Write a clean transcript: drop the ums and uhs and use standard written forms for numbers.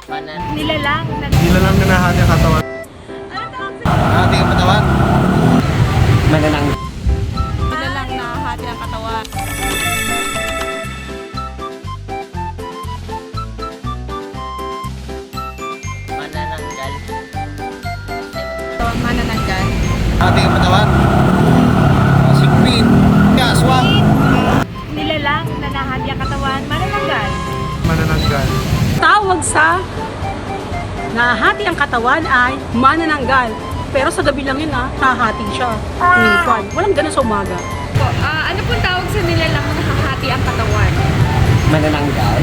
Nilalang. Nilalang na nahati ang katawan. Ano tawag sa... Nahati ang katawan? Mananang. Nilalang na hati ang katawan. Manananggal. Manananggal. Nahati ang katawan? Sigpin. Aswang. Nilalang na nahati ang katawan. Manananggal. Manananggal. Tawag sa nahati ang katawan ay manananggal. Pero sa gabi lang yun nahahati siya. Minsan. Walang ganun sa umaga. Ano pong tawag sa nilalang na nahahati ang katawan? Manananggal.